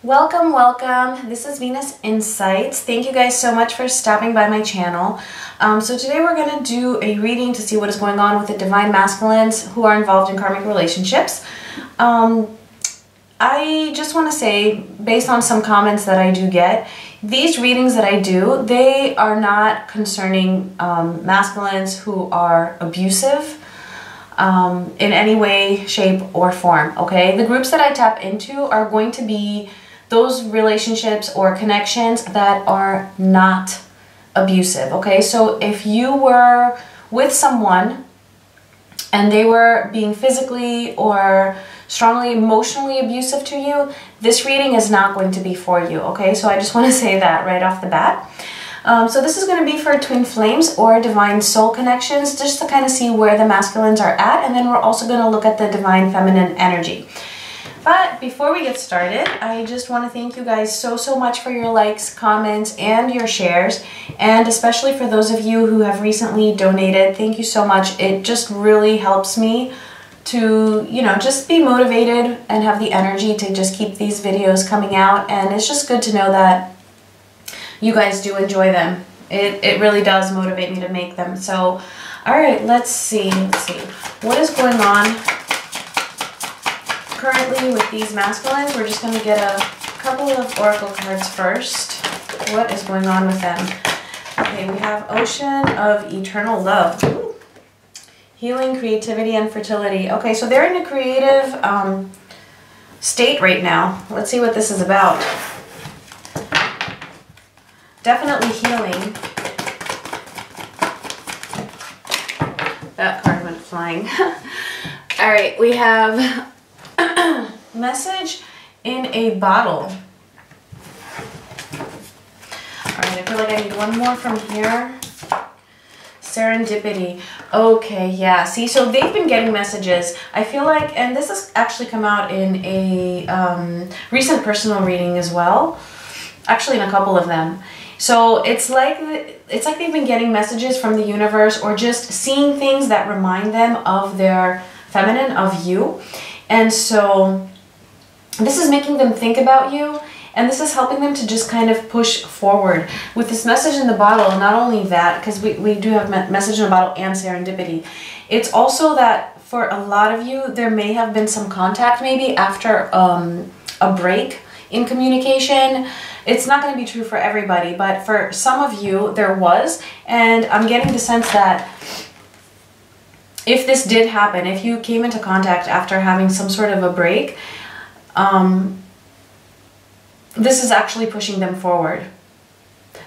Welcome, welcome. This is Venus Insights. Thank you guys so much for stopping by my channel. So today we're going to do a reading to see what is going on with the divine masculines who are involved in karmic relationships. I just want to say, based on some comments that I do get, these readings that I do, they are not concerning masculines who are abusive in any way, shape, or form, okay? The groups that I tap into are going to be those relationships or connections that are not abusive, okay? So if you were with someone and they were being physically or strongly emotionally abusive to you, this reading is not going to be for you, okay? So I just want to say that right off the bat. So this is going to be for twin flames or divine soul connections, just to kind of see where the masculines are at, and then we're also going to look at the divine feminine energy. But before we get started, I just want to thank you guys so much for your likes, comments, and your shares, and especially for those of you who have recently donated. Thank you so much. It just really helps me to, you know, just be motivated and have the energy to just keep these videos coming out, and it's just good to know that you guys do enjoy them. It really does motivate me to make them. So, all right, let's see. What is going on currently with these masculines? We're just going to get a couple of oracle cards first. What is going on with them? Okay, we have Ocean of Eternal Love. Ooh. Healing, creativity, and fertility. Okay, so they're in a creative state right now. Let's see what this is about. Definitely healing. That card went flying. All right, we have message in a bottle. All right, I feel like I need one more from here. Serendipity. Okay, yeah. See, so they've been getting messages. I feel like, and this has actually come out in a recent personal reading as well. Actually, in a couple of them. So it's like they've been getting messages from the universe, or just seeing things that remind them of their feminine, of you. And so this is making them think about you, and this is helping them to just kind of push forward. With this message in the bottle, not only that, because we do have message in the bottle and serendipity, it's also that for a lot of you, there may have been some contact maybe after a break in communication. It's not going to be true for everybody, but for some of you there was, and I'm getting the sense that if this did happen, if you came into contact after having some sort of a break, this is actually pushing them forward.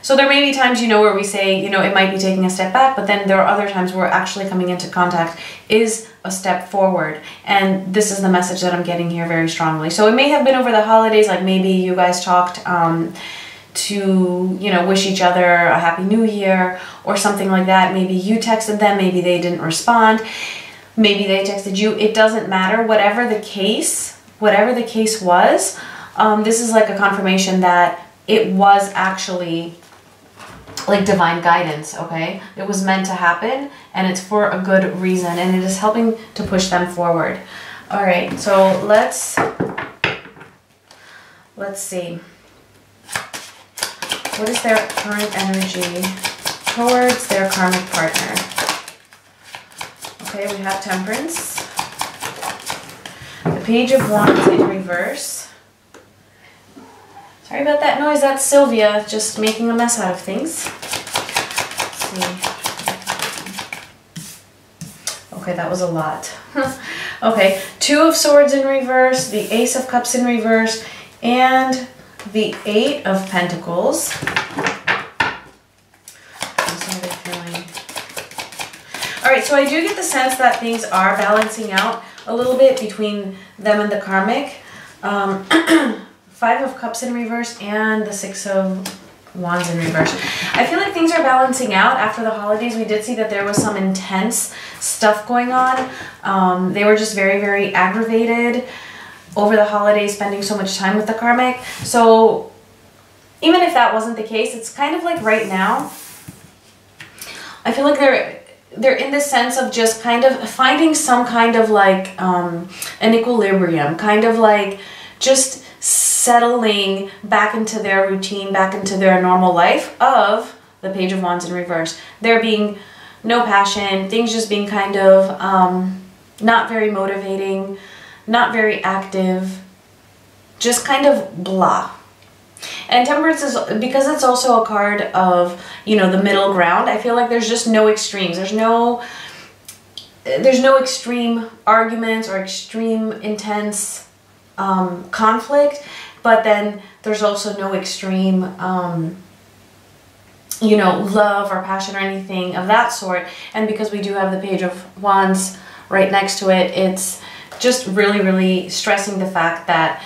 So there may be times, you know, where we say, you know, it might be taking a step back, but then there are other times where actually coming into contact is a step forward. And this is the message that I'm getting here very strongly. So it may have been over the holidays, like maybe you guys talked to, you know, wish each other a happy new year or something like that. Maybe you texted them, maybe they didn't respond, maybe they texted you. It doesn't matter. Whatever the case was, this is like a confirmation that it was actually like divine guidance, okay? It was meant to happen, and it's for a good reason, and it is helping to push them forward. All right, so let's see. What is their current energy towards their karmic partner? Okay, we have Temperance. The Page of Wands in reverse. Sorry about that noise, that's Sylvia just making a mess out of things. Let's see. Okay, that was a lot. Okay, Two of Swords in reverse, the Ace of Cups in reverse, and the Eight of Pentacles. Alright, so I do get the sense that things are balancing out a little bit between them and the karmic. Five of Cups in reverse and the Six of Wands in reverse. I feel like things are balancing out after the holidays. We did see that there was some intense stuff going on. They were just very aggravated over the holidays, spending so much time with the karmic. So even if that wasn't the case, it's kind of like right now, I feel like they're in the sense of just kind of finding some kind of like an equilibrium, kind of like just settling back into their routine, back into their normal life of the Page of Wands in reverse. There being no passion, things just being kind of not very motivating, not very active, just kind of blah. And Temperance is, because it's also a card of, you know, the middle ground, I feel like there's just no extremes. There's no extreme arguments or extreme intense conflict, but then there's also no extreme, you know, love or passion or anything of that sort. And because we do have the Page of Wands right next to it, it's just really, really stressing the fact that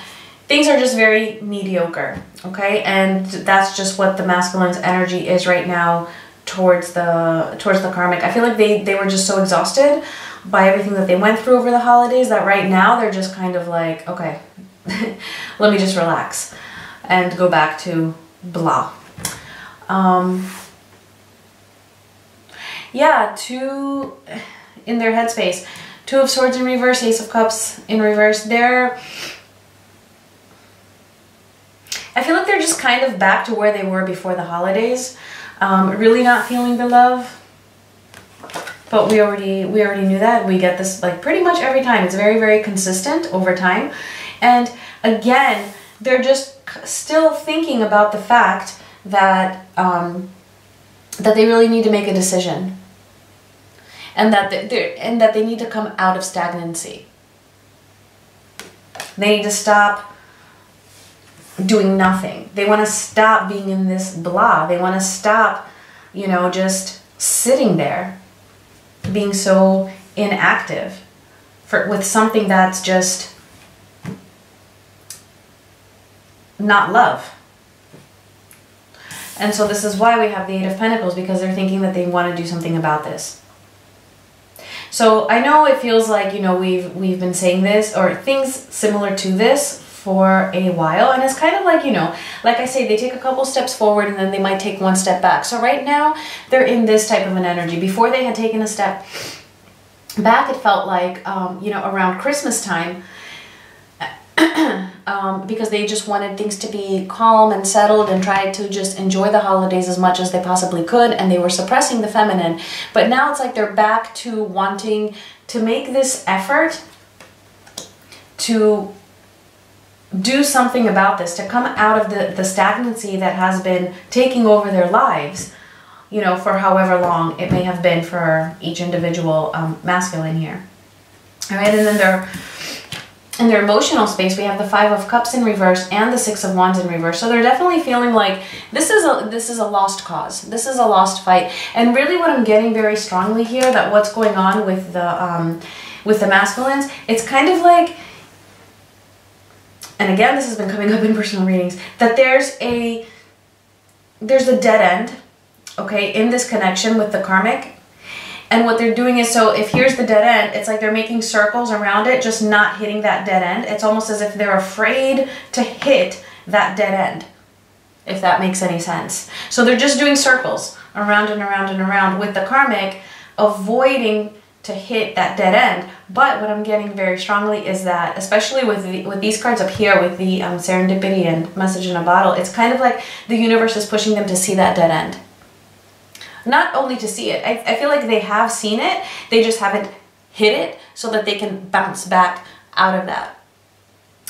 things are just very mediocre, okay? And that's just what the masculine's energy is right now towards the Karmic. I feel like they were just so exhausted by everything that they went through over the holidays that right now they're just kind of like, okay, let me just relax and go back to blah. Yeah, two in their headspace. Two of Swords in reverse, Ace of Cups in reverse. I feel like they're just kind of back to where they were before the holidays. Really not feeling the love. But we already knew that. We get this like pretty much every time. It's very, very consistent over time. And again, they're just still thinking about the fact that that they really need to make a decision. And that they need to come out of stagnancy. They need to stop doing nothing. They want to stop being in this blah. They want to stop, you know, just sitting there, being so inactive with something that's just not love. And so this is why we have the Eight of Pentacles, because they're thinking that they want to do something about this. So I know it feels like, you know, we've been saying this or things similar to this for a while, and it's kind of like, you know, like I say, they take a couple steps forward and then they might take one step back. So right now they're in this type of an energy. Before they had taken a step back, it felt like, you know, around Christmas time, because they just wanted things to be calm and settled and tried to just enjoy the holidays as much as they possibly could, and they were suppressing the feminine. But now it's like they're back to wanting to make this effort to do something about this, to come out of the stagnancy that has been taking over their lives, you know, for however long it may have been for each individual masculine here. All right, and then in their emotional space, we have the Five of Cups in reverse and the Six of Wands in reverse. So they're definitely feeling like this is a lost cause. This is a lost fight. And really what I'm getting very strongly here, that what's going on with the masculines, it's kind of like, and again, this has been coming up in personal readings, that there's a dead end, okay, in this connection with the Karmic. And what they're doing is, so if here's the dead end, it's like they're making circles around it, just not hitting that dead end. It's almost as if they're afraid to hit that dead end, if that makes any sense. So they're just doing circles around and around and around with the Karmic, avoiding to hit that dead end. But what I'm getting very strongly is that, especially with these cards up here, with the serendipity and message in a bottle, it's kind of like the universe is pushing them to see that dead end. Not only to see it, I feel like they have seen it, they just haven't hit it so that they can bounce back out of that.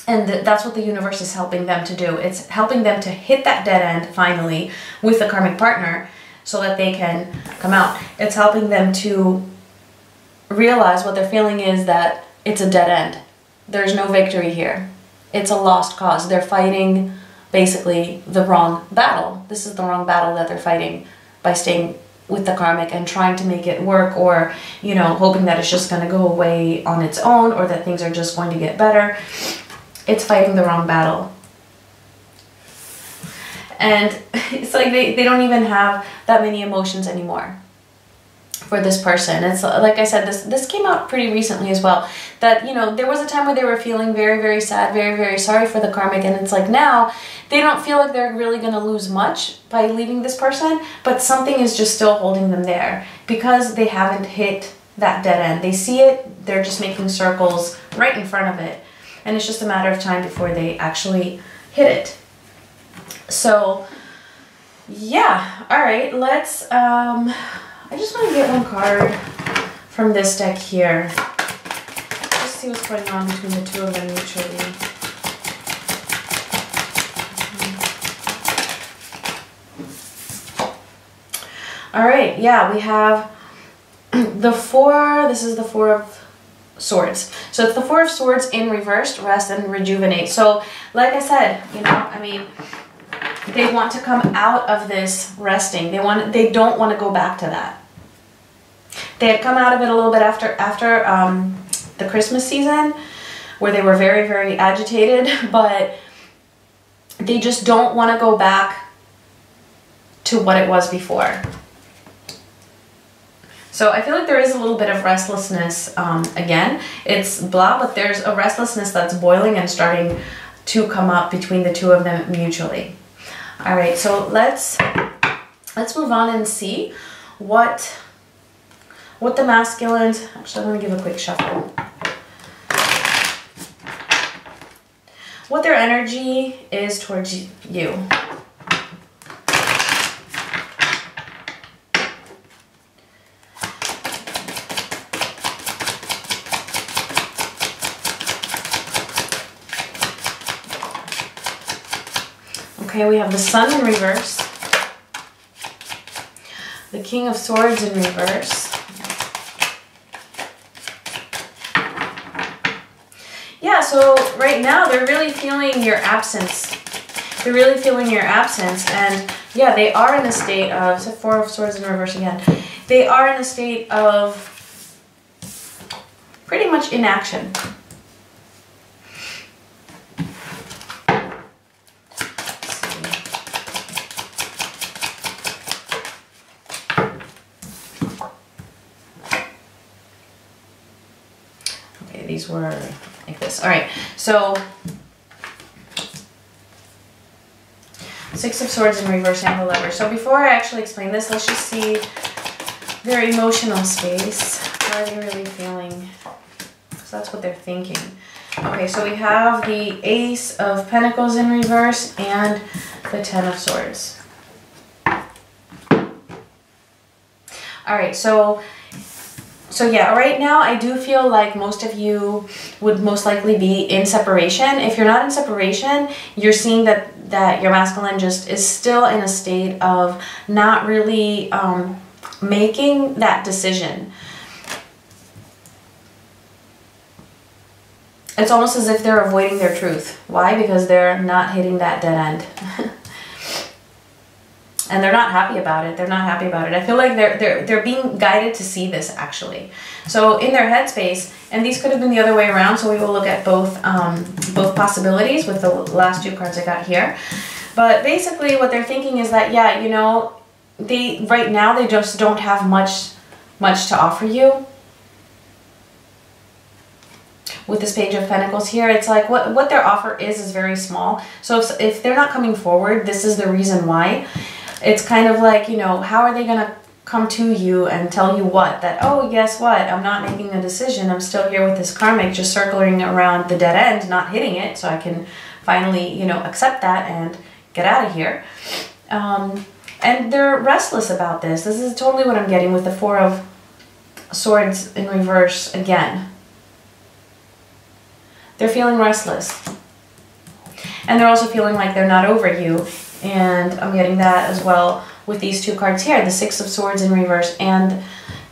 And that's what the universe is helping them to do. It's helping them to hit that dead end finally with the Karmic partner so that they can come out. It's helping them to realize what they're feeling is that it's a dead end. There's no victory here. It's a lost cause. They're fighting basically the wrong battle. This is the wrong battle that they're fighting by staying with the Karmic and trying to make it work, or, you know, hoping that it's just going to go away on its own, or that things are just going to get better. It's fighting the wrong battle. And it's like they don't even have that many emotions anymore for this person. It's like I said, this came out pretty recently as well, that, you know, there was a time where they were feeling very, very sad, very, very sorry for the Karmic, and it's like now they don't feel like they're really going to lose much by leaving this person, but something is just still holding them there because they haven't hit that dead end. They see it, they're just making circles right in front of it, and it's just a matter of time before they actually hit it. So yeah, all right, let's, I just want to get one card from this deck here. Just see what's going on between the two of them mutually. All right, yeah, we have the four, this is the Four of Swords. So it's the Four of Swords in reversed, rest and rejuvenate. So like I said, you know, I mean, they want to come out of this resting. They don't want to go back to that. They had come out of it a little bit after the Christmas season, where they were very, very agitated, but they just don't want to go back to what it was before. So I feel like there is a little bit of restlessness. Again, it's blah, but there's a restlessness that's boiling and starting to come up between the two of them mutually. All right, so let's move on and see what the masculines. Actually, I'm gonna give a quick shuffle. What their energy is towards you. Okay, we have the Sun in reverse, the King of Swords in reverse. Yeah, so right now they're really feeling your absence. They're really feeling your absence, and yeah, they are in a state of, so Four of Swords in reverse again. They are in a state of pretty much inaction. These were like this. All right, so Six of Swords in reverse and the Lover. So before I actually explain this, let's just see their emotional space. How are they really feeling? So that's what they're thinking. Okay, so we have the Ace of Pentacles in reverse and the Ten of Swords. All right, so yeah, right now I do feel like most of you would most likely be in separation. If you're not in separation, you're seeing that your masculine just is still in a state of not really making that decision. It's almost as if they're avoiding their truth. Why? Because they're not hitting that dead end. And they're not happy about it. They're not happy about it. I feel like they're being guided to see this, actually. So in their headspace, and these could have been the other way around, so we will look at both possibilities with the last two cards I got here. But basically what they're thinking is that, yeah, you know, right now they just don't have much to offer you. With this Page of Pentacles here, it's like what their offer is very small. So if they're not coming forward, this is the reason why. It's kind of like, you know, how are they going to come to you and tell you what? That, oh, guess what? I'm not making a decision. I'm still here with this karmic, just circling around the dead end, not hitting it, so I can finally, you know, accept that and get out of here. And they're restless about this. This is totally what I'm getting with the Four of Swords in reverse again. They're feeling restless. And they're also feeling like they're not over you. And I'm getting that as well with these two cards here, the Six of Swords in reverse and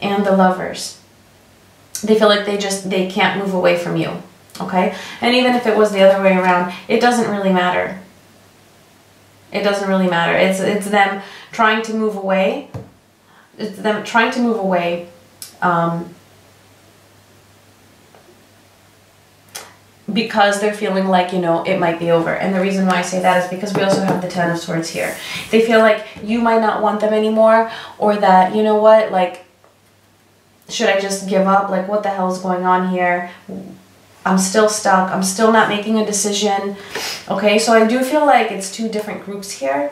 the Lovers. They feel like they can't move away from you, okay? And even if it was the other way around, it doesn't really matter. It doesn't really matter. It's them trying to move away. It's them trying to move away because they're feeling like, you know, it might be over. And the reason why I say that is because we also have the Ten of Swords here. They feel like you might not want them anymore, or that, you know what, like, should I just give up? Like, what the hell is going on here? I'm still stuck. I'm still not making a decision. Okay, so I do feel like it's two different groups here.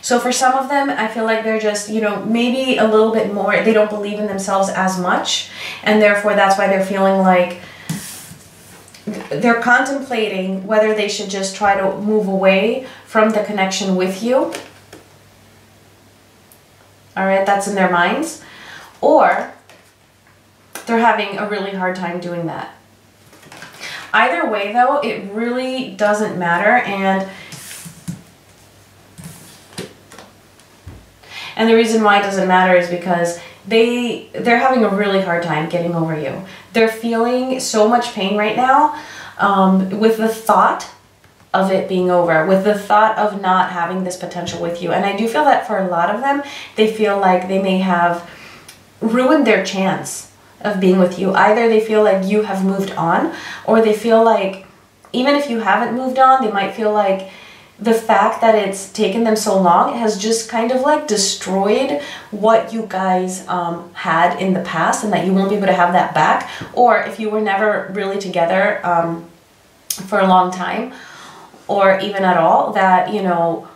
So for some of them, I feel like they're just, you know, maybe a little bit more, they don't believe in themselves as much, and therefore that's why they're feeling like they're contemplating whether they should just try to move away from the connection with you. All right, that's in their minds. Or they're having a really hard time doing that. Either way, though, it really doesn't matter. And the reason why it doesn't matter is because they're having a really hard time getting over you. They're feeling so much pain right now with the thought of it being over, with the thought of not having this potential with you. And I do feel that for a lot of them, they feel like they may have ruined their chance of being with you. Either they feel like you have moved on, or they feel like even if you haven't moved on, they might feel like the fact that it's taken them so long has just kind of like destroyed what you guys had in the past, and that you won't be able to have that back. Or if you were never really together for a long time, or even at all, that, you know,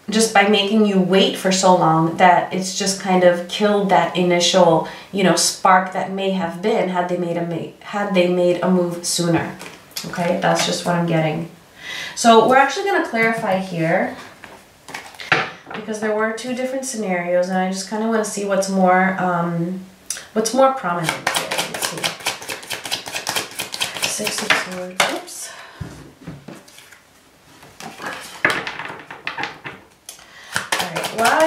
just by making you wait for so long, that it's just kind of killed that initial, you know, spark that may have been had they made a move sooner. Okay, that's just what I'm getting. So we're actually going to clarify here, because there were two different scenarios, and I just kind of want to see what's more prominent here. Let's see. Six of Swords. Oops. Why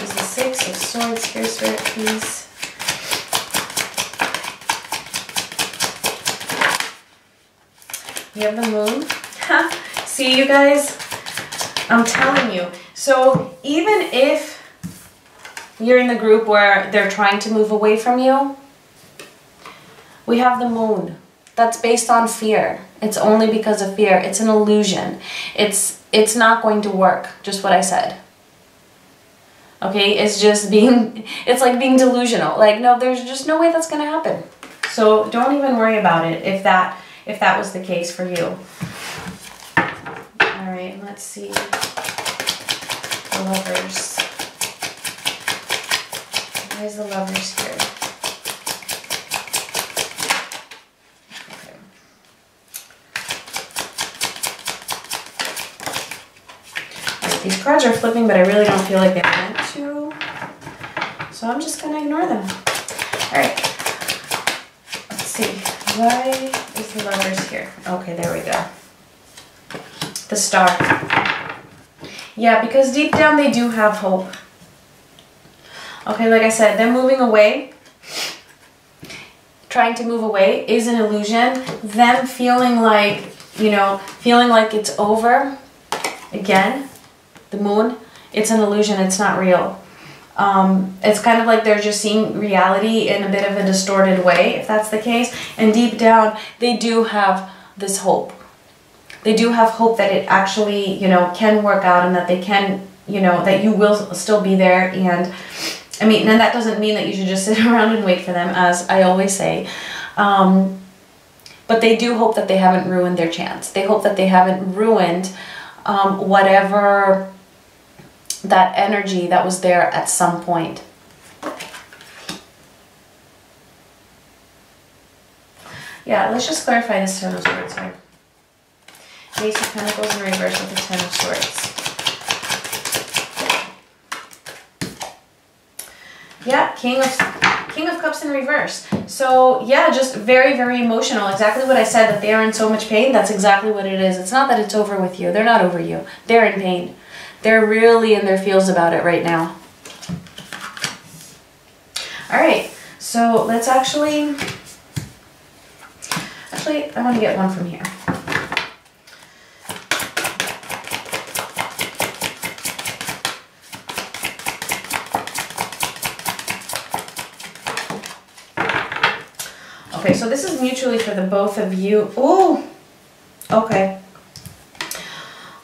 is the Six of Swords here, Spirit, please? You have the Moon. See, you guys, I'm telling you. So even if you're in the group where they're trying to move away from you, we have the Moon. That's based on fear. It's only because of fear. It's an illusion. It's not going to work, just what I said. Okay, it's just it's like being delusional. Like, no, there's just no way that's going to happen. So don't even worry about it if that was the case for you. All right, let's see. The Lovers. Why is the Lovers here? Okay. All right, these cards are flipping, but I really don't feel like they're meant to. So I'm just going to ignore them. All right. Let's see. Why is the Lovers here? Okay, there we go. The Star. Yeah, because deep down they do have hope. Okay, like I said, them moving away, trying to move away is an illusion. Them feeling like, you know, feeling like it's over, again, the Moon, it's an illusion, it's not real. It's kind of like they're just seeing reality in a bit of a distorted way, if that's the case. And deep down, they do have this hope. They do have hope that it actually, you know, can work out, and that they can, you know, that you will still be there. And I mean, and that doesn't mean that you should just sit around and wait for them, as I always say. But they do hope that they haven't ruined their chance. They hope that they haven't ruined whatever that energy that was there at some point. Yeah, let's just clarify this Ten of Swords here. Ace of Pentacles in reverse with the Ten of Swords. Yeah, King of Cups in reverse. So yeah, just very, very emotional. Exactly what I said, that they are in so much pain. That's exactly what it is. It's not that it's over with you. They're not over you. They're in pain. They're really in their feels about it right now. All right, so let's actually, I want to get one from here. Okay, so this is mutually for the both of you. Oh, okay.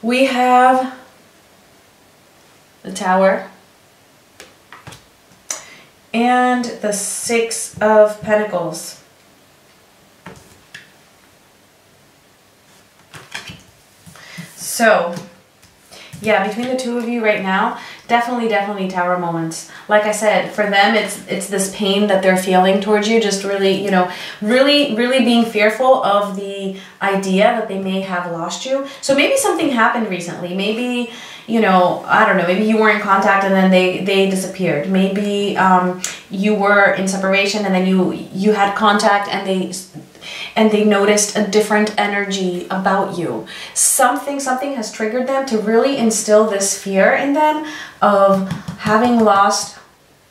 We have the Tower and the Six of Pentacles. So, yeah, between the two of you right now, Definitely, definitely tower moments. Like I said, for them, it's this pain that they're feeling towards you, just really, you know, really being fearful of the idea that they may have lost you. So maybe something happened recently. Maybe, you know, I don't know, maybe you were in contact and then they disappeared. Maybe you were in separation and then you had contact and they noticed a different energy about you. Something has triggered them to really instill this fear in them of having lost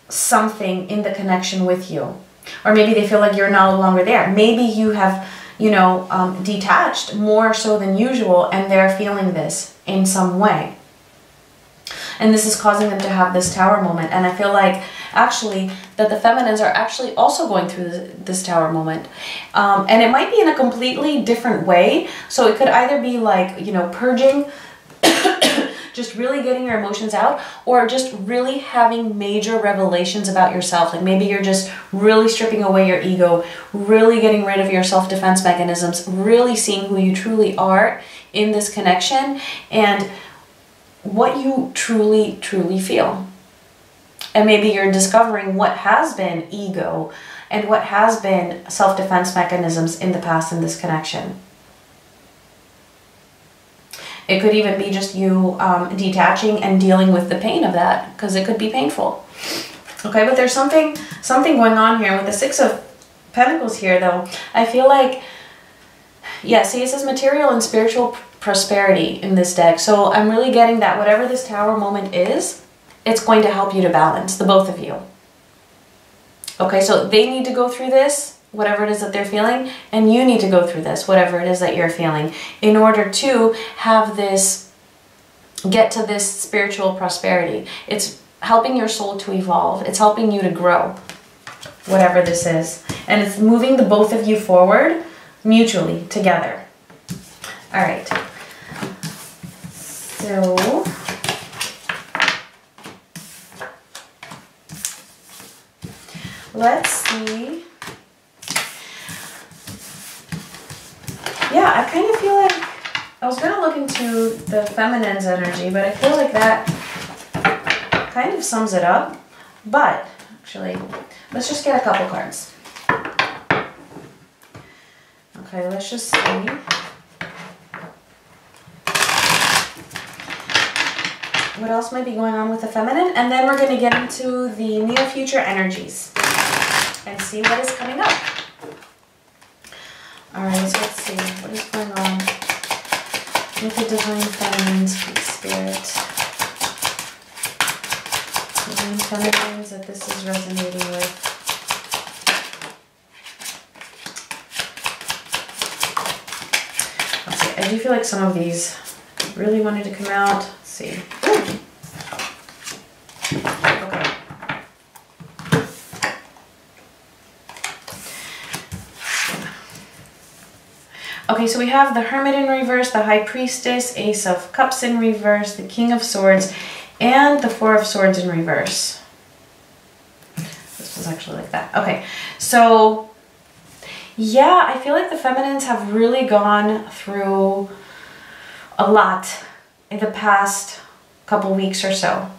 something in the connection with you. Or maybe they feel like you're no longer there. Maybe you have, you know, detached more so than usual and they're feeling this in some way. And this is causing them to have this tower moment. And I feel like actually that the feminines are actually also going through this tower moment. And it might be in a completely different way. So it could either be like, you know, purging, just really getting your emotions out, or just really having major revelations about yourself. Like maybe you're just really stripping away your ego, really getting rid of your self-defense mechanisms, really seeing who you truly are in this connection and what you truly feel. And maybe you're discovering what has been ego and what has been self-defense mechanisms in the past in this connection. It could even be just you detaching and dealing with the pain of that, because it could be painful. Okay, but there's something going on here with the Six of Pentacles here, though. I feel like, yeah, see, it says material and spiritual prosperity in this deck. So I'm really getting that whatever this tower moment is, it's going to help you to balance, the both of you. Okay, so they need to go through this, whatever it is that they're feeling, and you need to go through this, whatever it is that you're feeling, in order to have this, get to this spiritual prosperity. It's helping your soul to evolve. It's helping you to grow, whatever this is. And it's moving the both of you forward mutually, together. All right. So let's see. Yeah, I kind of feel like I was going to look into the feminine's energy, but I feel like that kind of sums it up. But actually, let's just get a couple cards. Okay, let's just see. What else might be going on with the feminine? And then we're going to get into the near future energies and see what is coming up. Alright, so let's see. What is going on with the Divine Feminine Spirit? Divine Feminines that this is resonating with. Let's see. I do feel like some of these really wanted to come out. Let's see. Ooh. Okay. Okay, so we have the Hermit in reverse, the High Priestess, Ace of Cups in reverse, the King of Swords, and the Four of Swords in reverse. This was actually like that. Okay, so yeah, I feel like the feminines have really gone through a lot in the past couple weeks or so.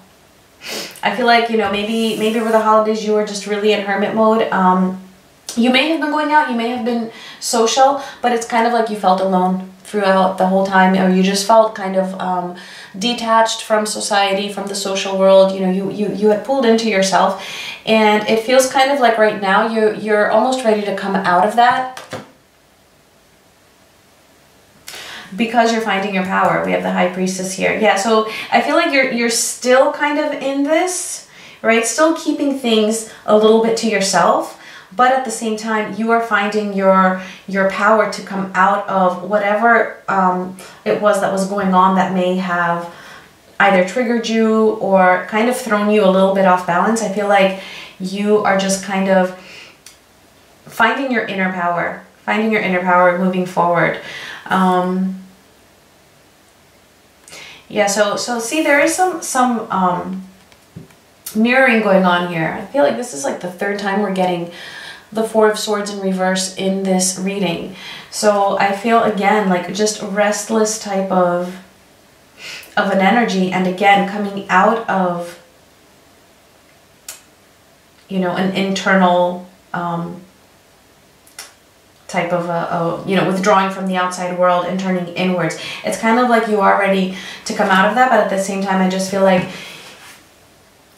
I feel like, you know, maybe over the holidays you were just really in hermit mode. You may have been going out, you may have been social, but it's kind of like you felt alone throughout the whole time, or you just felt kind of detached from society, from the social world. You know, you had pulled into yourself, and it feels kind of like right now you're almost ready to come out of that, because you're finding your power. We have the High Priestess here. Yeah, so I feel like you're still kind of in this, right? Still keeping things a little bit to yourself. But at the same time, you are finding your power to come out of whatever it was that was going on that may have either triggered you or kind of thrown you a little bit off balance. I feel like you are just kind of finding your inner power, moving forward. Yeah, so see, there is some mirroring going on here. I feel like this is like the third time we're getting the Four of Swords in reverse in this reading. So I feel again like just restless type of of an energy, and again, coming out of, you know, an internal type of you know, withdrawing from the outside world and turning inwards. It's kind of like you are ready to come out of that, but at the same time, I just feel like,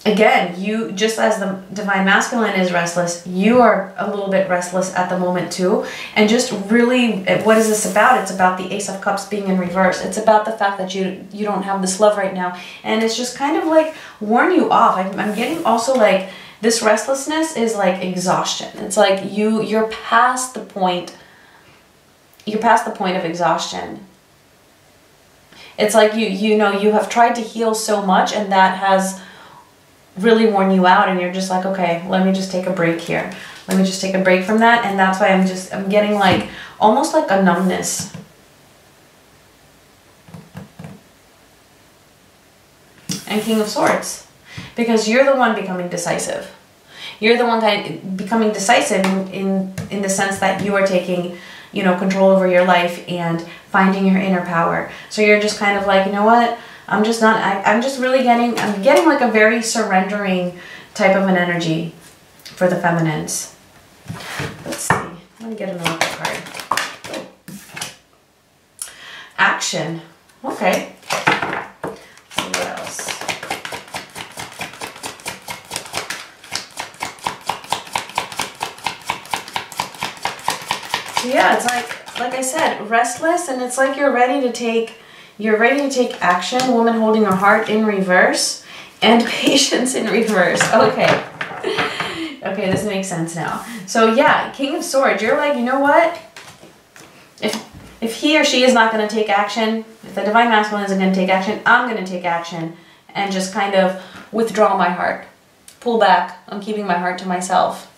again, you, just as the Divine Masculine is restless, you are a little bit restless at the moment too. And just really, what is this about? It's about the Ace of Cups being in reverse. It's about the fact that you don't have this love right now. And it's just kind of like warn you off. I'm getting also like, this restlessness is like exhaustion. It's like you're past the point. You're past the point of exhaustion. It's like you know, you have tried to heal so much, and that has really worn you out, and you're just like, okay, let me just take a break here. Let me just take a break from that. And that's why I'm getting like almost like a numbness. And King of Swords. Because you're the one becoming decisive. You're the one becoming decisive in the sense that you are taking, you know, control over your life and finding your inner power. So you're just kind of like, you know what? I'm just not, I'm just really getting like a very surrendering type of an energy for the feminines. Let's see. Let me get another card. Action. Okay. Let's see what else. So yeah, it's like I said, restless, and it's like you're ready to take action. Woman holding her heart in reverse, and patience in reverse. Okay. Okay, this makes sense now. So yeah, King of Swords, you're like, you know what? If he or she is not going to take action, if the Divine Masculine isn't going to take action, I'm going to take action and just kind of withdraw my heart. Pull back. I'm keeping my heart to myself.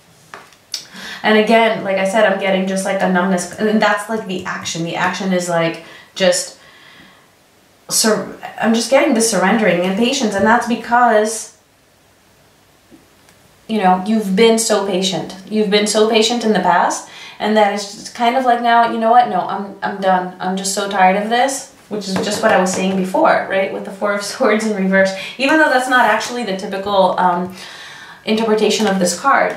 And again, like I said, I'm getting just like a numbness. And that's like the action. The action is like just... I'm just getting the surrendering and patience. And that's because, you know, you've been so patient. You've been so patient in the past. And that is just kind of like now, you know what? No, I'm done. I'm just so tired of this. Which is just what I was saying before, right? With the Four of Swords in reverse. Even though that's not actually the typical interpretation of this card.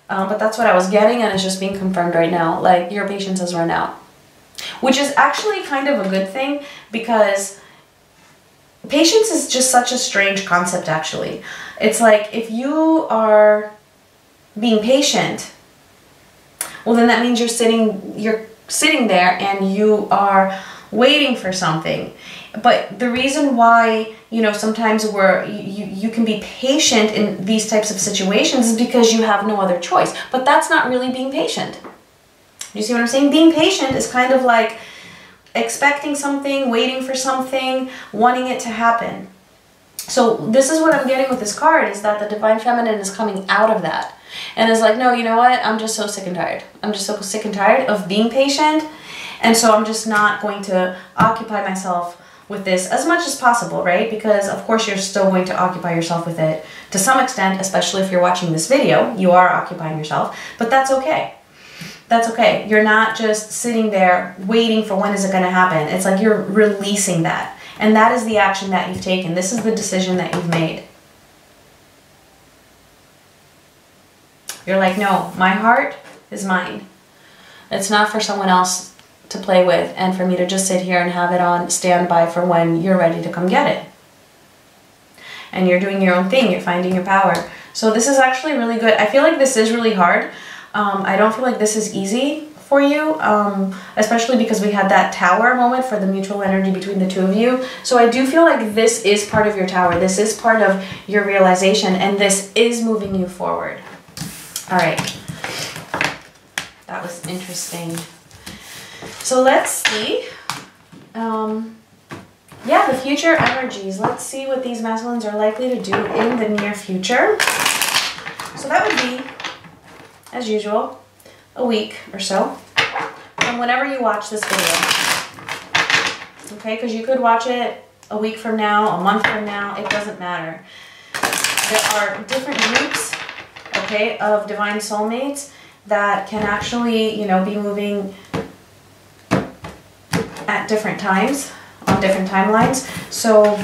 But that's what I was getting, and it's just being confirmed right now. Like, your patience has run out. Which is actually kind of a good thing, because patience is just such a strange concept, actually. It's like, if you are being patient, well, then that means you're sitting there and you are waiting for something. But the reason why, you know, sometimes you can be patient in these types of situations is because you have no other choice. But that's not really being patient. You see what I'm saying? Being patient is kind of like expecting something, waiting for something, wanting it to happen. So this is what I'm getting with this card, is that the Divine Feminine is coming out of that. And is like, no, you know what? I'm just so sick and tired. I'm just so sick and tired of being patient. And so I'm just not going to occupy myself with this as much as possible, right? Because of course you're still going to occupy yourself with it to some extent, especially if you're watching this video, you are occupying yourself, but that's okay. That's okay. You're not just sitting there waiting for when is it going to happen. It's like you're releasing that. And that is the action that you've taken. This is the decision that you've made. You're like, no, my heart is mine. It's not for someone else to play with and for me to just sit here and have it on standby for when you're ready to come get it. And you're doing your own thing. You're finding your power. So this is actually really good. I feel like this is really hard. I don't feel like this is easy for you, especially because we had that tower moment for the mutual energy between the two of you. So I do feel like this is part of your tower. This is part of your realization, and this is moving you forward. All right. That was interesting. So let's see. Yeah, the future energies. Let's see what these masculines are likely to do in the near future. So that would be, as usual, a week or so from whenever you watch this video. Okay, because you could watch it a week from now, a month from now, it doesn't matter. There are different groups, okay, of divine soulmates that can actually, you know, be moving at different times on on different timelines. So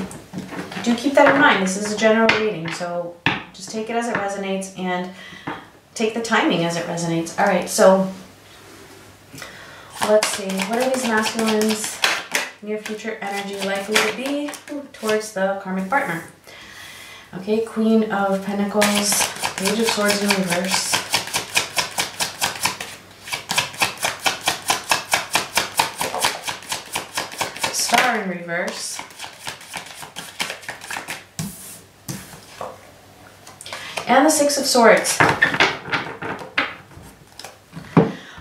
do keep that in mind. This is a general reading, so just take it as it resonates and take the timing as it resonates. All right, so let's see. What are these masculines' near future energy likely to be towards the karmic partner? Okay, Queen of Pentacles, Page of Swords in reverse. Star in reverse. And the Six of Swords.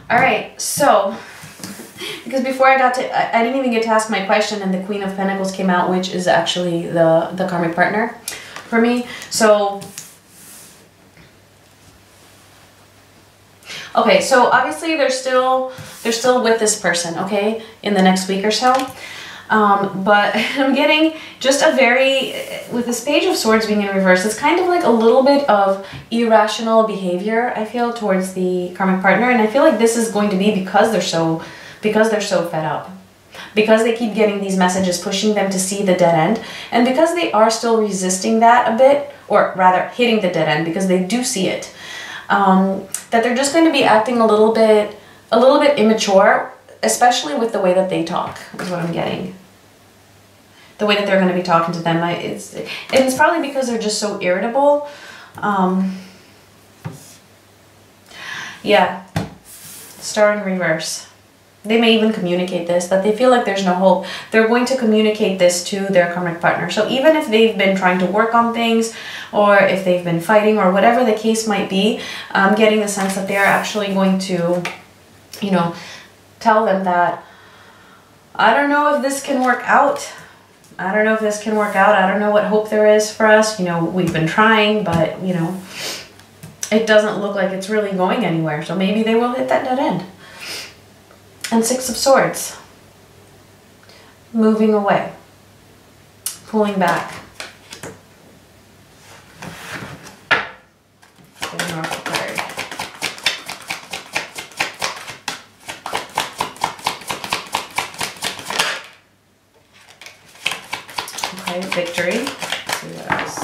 All right, so, because before I got to, I didn't even get to ask my question and the Queen of Pentacles came out, which is actually the karmic partner for me. So, okay, so obviously they're still with this person, okay, in the next week or so. But I'm getting just a very, with this Page of Swords being in reverse, it's kind of like a little bit of irrational behavior, I feel, towards the karmic partner. And I feel like this is going to be because they're so fed up. Because they keep getting these messages pushing them to see the dead end. And because they are still resisting that a bit, or rather hitting the dead end because they do see it, that they're just going to be acting a little bit immature, especially with the way that they talk, is what I'm getting. The way that they're going to be talking to them, it's probably because they're just so irritable. Yeah, Star in reverse. They may even communicate this, that they feel like there's no hope. They're going to communicate this to their karmic partner. So even if they've been trying to work on things, or if they've been fighting, or whatever the case might be, I'm getting the sense that they're actually going to, you know, tell them that, I don't know if this can work out. I don't know if this can work out. I don't know what hope there is for us. You know, we've been trying, but, you know, it doesn't look like it's really going anywhere. So maybe they will hit that dead end. And Six of Swords. Moving away. Pulling back. Getting off the card. Okay, victory. Let's see what else.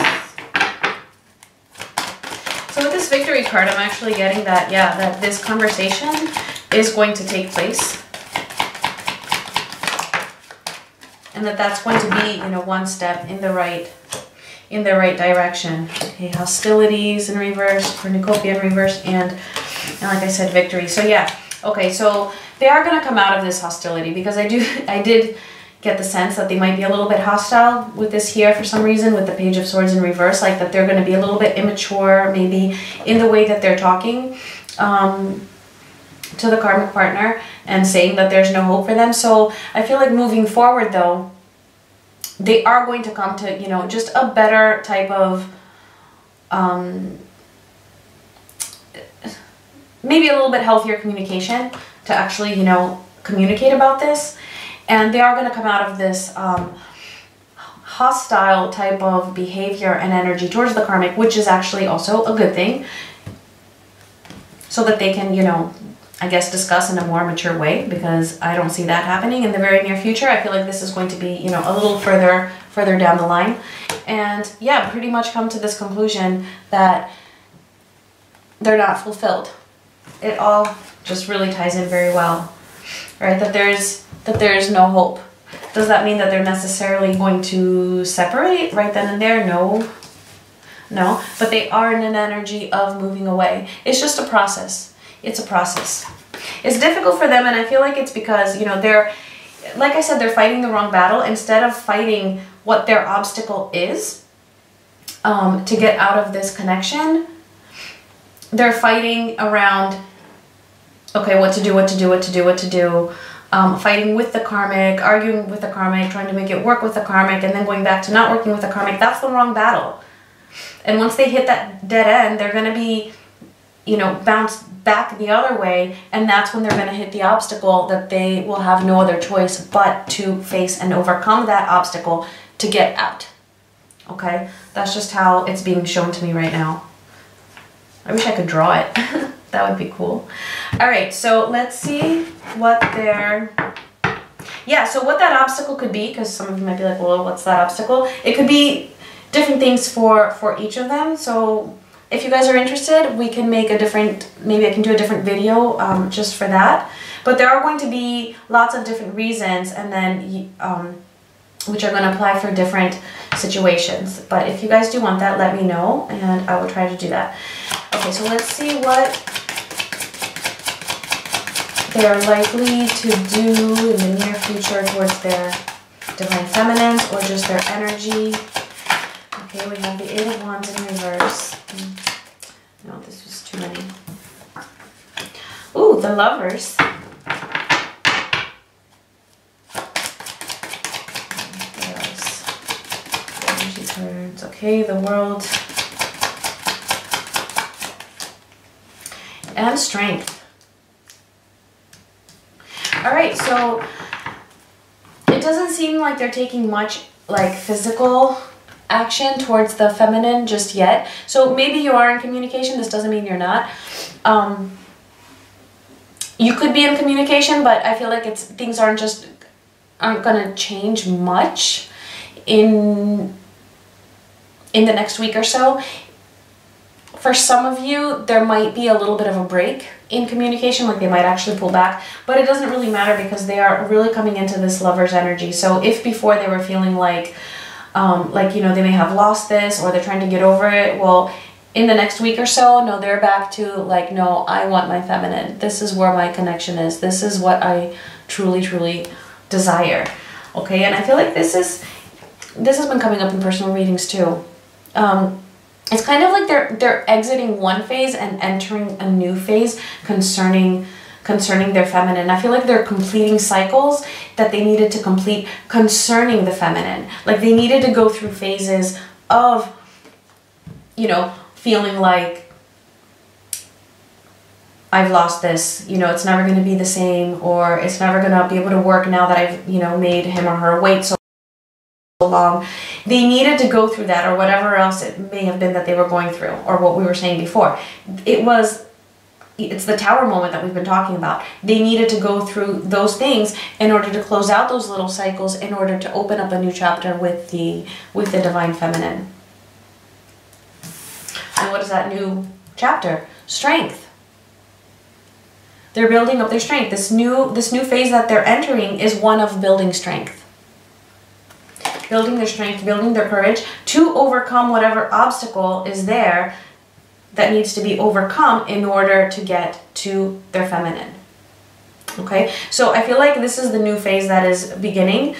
So with this victory card, I'm actually getting that, yeah, that this conversation is going to take place. And that's going to be, you know, one step in the right direction. Okay, hostilities in reverse, cornucopia in reverse, and like I said, victory. So yeah, okay, so they are going to come out of this hostility, because I did get the sense that they might be a little bit hostile with this here for some reason, with the Page of Swords in reverse, like that they're going to be a little bit immature maybe in the way that they're talking to the karmic partner and saying that there's no hope for them. So I feel like moving forward though, they are going to come to, you know, just a better type of maybe a little bit healthier communication to actually, you know, communicate about this. And they are going to come out of this hostile type of behavior and energy towards the karmic, which is actually also a good thing, so that they can, you know, I guess discuss in a more mature way, because I don't see that happening in the very near future. I feel like this is going to be, you know, a little further down the line. And yeah, pretty much come to this conclusion that they're not fulfilled. It all just really ties in very well, right? That there's no hope. Does that mean that they're necessarily going to separate right then and there? No. No, but they are in an energy of moving away. It's just a process. It's a process. It's difficult for them, and I feel like it's because, you know, they're, like I said, they're fighting the wrong battle. Instead of fighting what their obstacle is to get out of this connection, they're fighting around, okay, what to do, fighting with the karmic, arguing with the karmic, trying to make it work with the karmic, and then going back to not working with the karmic. That's the wrong battle. And once they hit that dead end, they're going to be, you know, bounce back the other way, and that's when they're going to hit the obstacle that they will have no other choice but to face and overcome that obstacle to get out. Okay? That's just how it's being shown to me right now. I wish I could draw it. That would be cool. All right, so let's see what their yeah, so what that obstacle could be, because some of you might be like, well, what's that obstacle? It could be different things for each of them. So if you guys are interested, we can make a different, maybe I can do a different video just for that. But there are going to be lots of different reasons, and then which are going to apply for different situations. But if you guys do want that, let me know, and I will try to do that. Okay, so let's see what they're likely to do in the near future towards their divine feminines, or just their energy. Okay, we have the 8 of Wands in reverse. No, this was too many. Ooh, the Lovers. Cards. Okay, the World. And Strength. Alright, so it doesn't seem like they're taking much like physical action towards the feminine just yet. So maybe you are in communication. This doesn't mean you're not. You could be in communication, but I feel like things aren't gonna change much in the next week or so. For some of you, there might be a little bit of a break in communication, like they might actually pull back, but it doesn't really matter because they are really coming into this Lover's energy. So if before they were feeling like you know, they may have lost this, or they're trying to get over it, well, in the next week or so, no, they're back to like, no, I want my feminine. This is where my connection is. This is what I truly, truly desire. Okay, and I feel like this has been coming up in personal readings too. It's kind of like they're exiting one phase and entering a new phase concerning their feminine. I feel like they're completing cycles that they needed to complete concerning the feminine. Like they needed to go through phases of, you know, feeling like I've lost this, you know, it's never going to be the same, or it's never going to be able to work now that I've, you know, made him or her wait so long. They needed to go through that, or whatever else it may have been that they were going through, or what we were saying before. It's the Tower moment that we've been talking about. They needed to go through those things in order to close out those little cycles, in order to open up a new chapter with the divine feminine. And what is that new chapter? Strength. They're building up their strength. This new phase that they're entering is one of building strength. Building their strength, building their courage to overcome whatever obstacle is there that needs to be overcome in order to get to their feminine. Okay, so I feel like this is the new phase that is beginning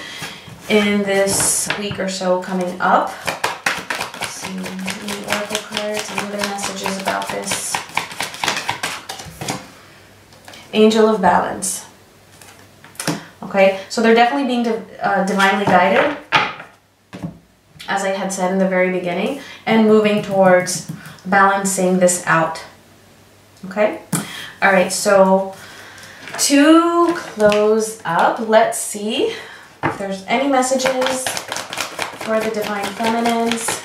in this week or so coming up. Let's see, any oracle cards, any other messages about this? Angel of Balance. Okay, so they're definitely being divinely guided, as I had said in the very beginning, and moving towards balancing this out. Okay, all right, so to close up, let's see if there's any messages for the divine feminines.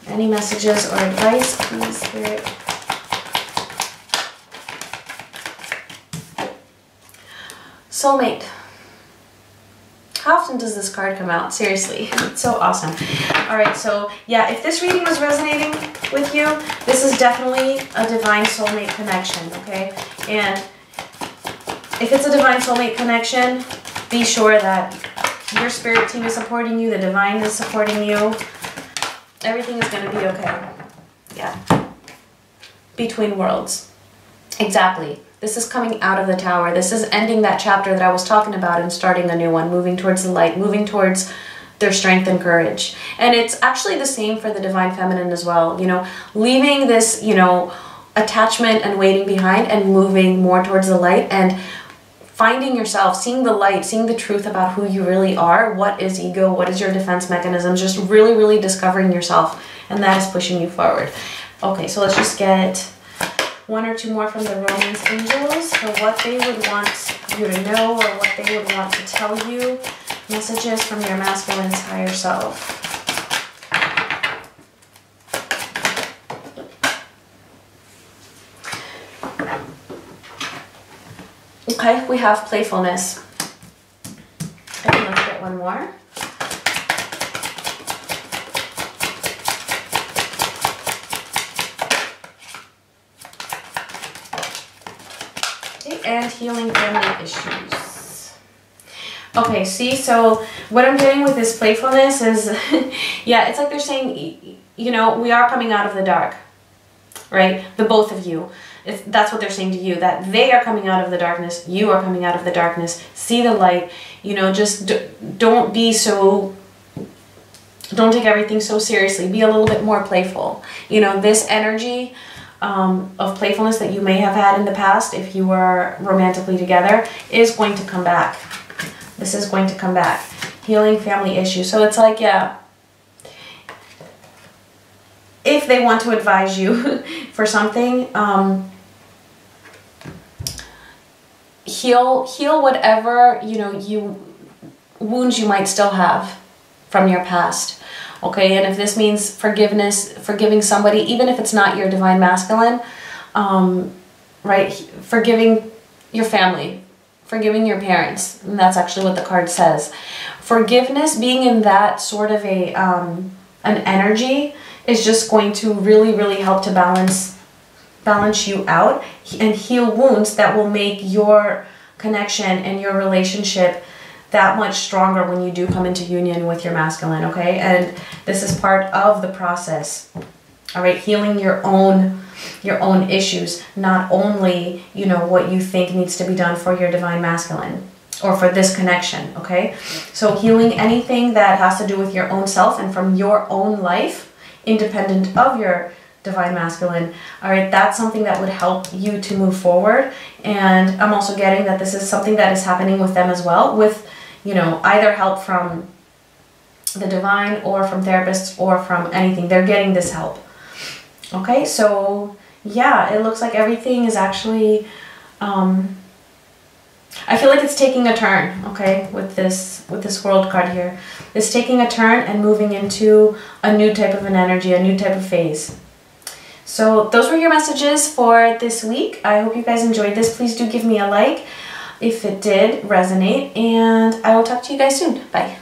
Any messages or advice, please, Spirit? Soulmate. How often does this card come out? Seriously, it's so awesome. All right, so yeah, if this reading was resonating with you, this is definitely a divine soulmate connection, okay? And if it's a divine soulmate connection, be sure that your spirit team is supporting you, the divine is supporting you. Everything is going to be okay. Yeah. Between worlds. Exactly. This is coming out of the Tower. This is ending that chapter that I was talking about and starting a new one, moving towards the light, moving towards their strength and courage. And it's actually the same for the divine feminine as well. You know, leaving this, you know, attachment and waiting behind and moving more towards the light and finding yourself, seeing the light, seeing the truth about who you really are. What is ego? What is your defense mechanism? Just really, really discovering yourself. And that is pushing you forward. Okay, so let's just get one or two more from the Romance Angels for what they would want you to know, or what they would want to tell you. Messages from your masculine's higher self. Okay, we have playfulness. get one more. Okay, and healing family issues. Okay, see, so what I'm getting with this playfulness is, yeah, it's like they're saying, you know, we are coming out of the dark, right? The both of you. That's what they're saying to you, that they are coming out of the darkness, you are coming out of the darkness. See the light, you know, just don't be so, don't take everything so seriously. Be a little bit more playful. You know, this energy of playfulness that you may have had in the past, if you were romantically together, is going to come back. This is going to come back. Healing family issues. So it's like, yeah, if they want to advise you for something, heal whatever, you know, wounds you might still have from your past. Okay, and if this means forgiveness, forgiving somebody, even if it's not your divine masculine, right, forgiving your family, forgiving your parents, and that's actually what the card says. Forgiveness, being in that sort of a an energy, is just going to really, really help to balance you out and heal wounds that will make your connection and your relationship that much stronger when you do come into union with your masculine, okay? And this is part of the process, all right? Healing your own issues, not only, you know, what you think needs to be done for your divine masculine or for this connection, okay? So healing anything that has to do with your own self and from your own life, independent of your divine masculine, all right, that's something that would help you to move forward. And I'm also getting that this is something that is happening with them as well, with, you know, either help from the divine or from therapists or from anything. They're getting this help. Okay, so yeah, it looks like everything is actually, I feel like it's taking a turn, okay, with this World card here. It's taking a turn and moving into a new type of an energy, a new type of phase. So those were your messages for this week. I hope you guys enjoyed this. Please do give me a like if it did resonate, and I will talk to you guys soon. Bye.